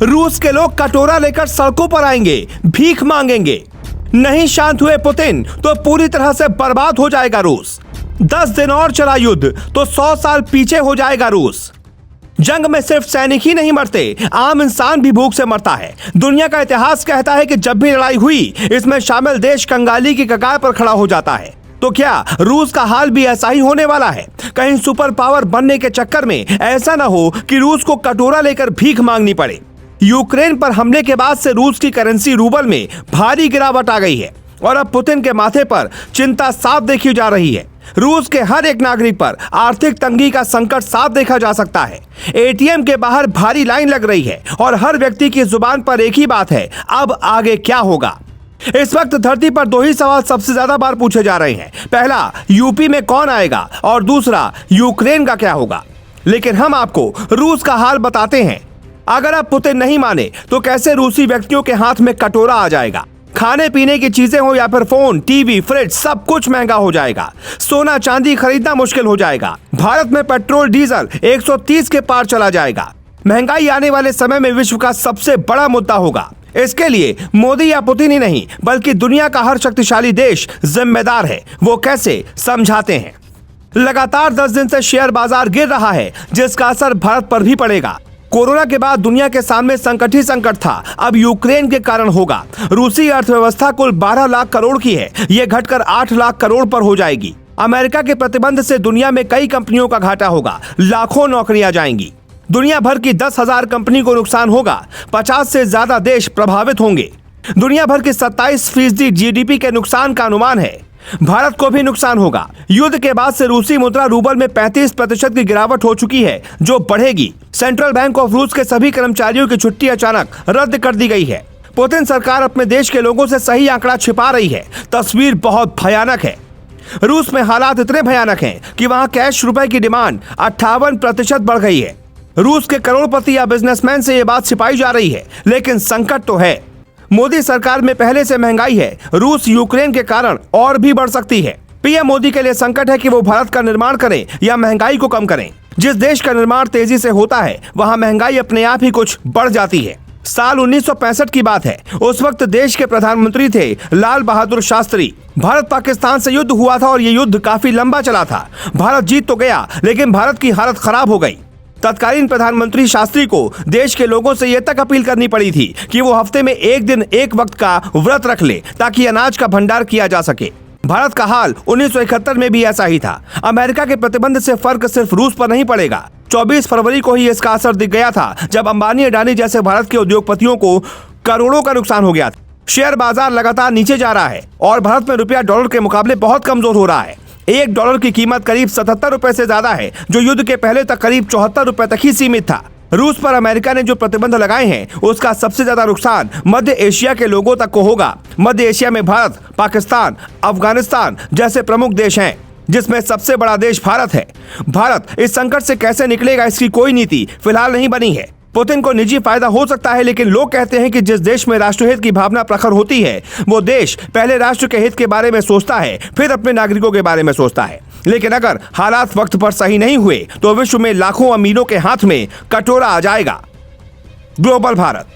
रूस के लोग कटोरा लेकर सड़कों पर आएंगे, भीख मांगेंगे। नहीं शांत हुए पुतिन तो पूरी तरह से बर्बाद हो जाएगा रूस। 10 दिन और चला युद्ध तो 100 साल पीछे हो जाएगा रूस। जंग में सिर्फ सैनिक ही नहीं मरते, आम इंसान भी भूख से मरता है। दुनिया का इतिहास कहता है कि जब भी लड़ाई हुई इसमें शामिल देश कंगाली की कगार पर खड़ा हो जाता है। तो क्या रूस का हाल भी ऐसा ही होने वाला है? कहीं सुपर पावर बनने के चक्कर में ऐसा ना हो कि रूस को कटोरा लेकर भीख मांगनी पड़े। यूक्रेन पर हमले के बाद से रूस की करेंसी रूबल में भारी गिरावट आ गई है और अब पुतिन के माथे पर चिंता साफ देखी जा रही है। रूस के हर एक नागरिक पर आर्थिक तंगी का संकट साफ देखा जा सकता है। एटीएम के बाहर भारी लाइन लग रही है और हर व्यक्ति की जुबान पर एक ही बात है, अब आगे क्या होगा? इस वक्त धरती पर 2 ही सवाल सबसे ज्यादा बार पूछे जा रहे हैं। पहला, यूपी में कौन आएगा, और दूसरा, यूक्रेन का क्या होगा। लेकिन हम आपको रूस का हाल बताते हैं। अगर आप पुतिन नहीं माने तो कैसे रूसी व्यक्तियों के हाथ में कटोरा आ जाएगा। खाने पीने की चीजें हो या फिर फोन, टीवी, फ्रिज, सब कुछ महंगा हो जाएगा। सोना चांदी खरीदना मुश्किल हो जाएगा। भारत में पेट्रोल डीजल 130 के पार चला जाएगा। महंगाई आने वाले समय में विश्व का सबसे बड़ा मुद्दा होगा। इसके लिए मोदी या पुतिन ही नहीं बल्कि दुनिया का हर शक्तिशाली देश जिम्मेदार है। वो कैसे, समझाते हैं। लगातार 10 दिन से शेयर बाजार गिर रहा है, जिसका असर भारत पर भी पड़ेगा। कोरोना के बाद दुनिया के सामने संकट ही संकट था, अब यूक्रेन के कारण होगा। रूसी अर्थव्यवस्था कुल 12 लाख करोड़ की है, ये घटकर 8 लाख करोड़ पर हो जाएगी। अमेरिका के प्रतिबंध से दुनिया में कई कंपनियों का घाटा होगा, लाखों नौकरियां जाएंगी। दुनिया भर की 10,000 कंपनी को नुकसान होगा, 50 से ज्यादा देश प्रभावित होंगे। दुनिया भर के 27% जीडीपी के नुकसान का अनुमान है। भारत को भी नुकसान होगा। युद्ध के बाद से रूसी मुद्रा रूबल में 35% की गिरावट हो चुकी है, जो बढ़ेगी। सेंट्रल बैंक ऑफ रूस के सभी कर्मचारियों की छुट्टी अचानक रद्द कर दी गई है। पुतिन सरकार अपने देश के लोगों से सही आंकड़ा छिपा रही है। तस्वीर बहुत भयानक है। रूस में हालात इतने भयानक हैं कि वहां कैश रुपए की डिमांड 58% बढ़ गई है। रूस के करोड़पति या बिजनेसमैन से ये बात छिपाई जा रही है, लेकिन संकट तो है। मोदी सरकार में पहले से महंगाई है, रूस यूक्रेन के कारण और भी बढ़ सकती है। पीएम मोदी के लिए संकट है कि वो भारत का निर्माण करें या महंगाई को कम करें। जिस देश का निर्माण तेजी से होता है वहां महंगाई अपने आप ही कुछ बढ़ जाती है। साल 1965 की बात है। उस वक्त देश के प्रधानमंत्री थे लाल बहादुर शास्त्री। भारत पाकिस्तान से युद्ध हुआ था और ये युद्ध काफी लंबा चला था। भारत जीत तो गया, लेकिन भारत की हालत खराब हो गई। तत्कालीन प्रधानमंत्री शास्त्री को देश के लोगों से यह तक अपील करनी पड़ी थी कि वो हफ्ते में एक दिन एक वक्त का व्रत रख ले, ताकि अनाज का भंडार किया जा सके। भारत का हाल 1971 में भी ऐसा ही था। अमेरिका के प्रतिबंध से फर्क सिर्फ रूस पर नहीं पड़ेगा। 24 फरवरी को ही इसका असर दिख गया था, जब अंबानी अडानी जैसे भारत के उद्योगपतियों को करोड़ों का नुकसान हो गया था। शेयर बाजार लगातार नीचे जा रहा है और भारत में रुपया डॉलर के मुकाबले बहुत कमजोर हो रहा है। $1 की कीमत करीब 77 रुपए से ज्यादा है, जो युद्ध के पहले तक करीब 74 रुपए तक ही सीमित था। रूस पर अमेरिका ने जो प्रतिबंध लगाए हैं उसका सबसे ज्यादा नुकसान मध्य एशिया के लोगों तक को होगा। मध्य एशिया में भारत, पाकिस्तान, अफगानिस्तान जैसे प्रमुख देश हैं, जिसमें सबसे बड़ा देश भारत है। भारत इस संकट से कैसे निकलेगा, इसकी कोई नीति फिलहाल नहीं बनी है। पुतिन को निजी फायदा हो सकता है, लेकिन लोग कहते हैं कि जिस देश में राष्ट्रहित की भावना प्रखर होती है वो देश पहले राष्ट्र के हित के बारे में सोचता है, फिर अपने नागरिकों के बारे में सोचता है। लेकिन अगर हालात वक्त पर सही नहीं हुए तो विश्व में लाखों अमीरों के हाथ में कटोरा आ जाएगा। ग्लोबल भारत।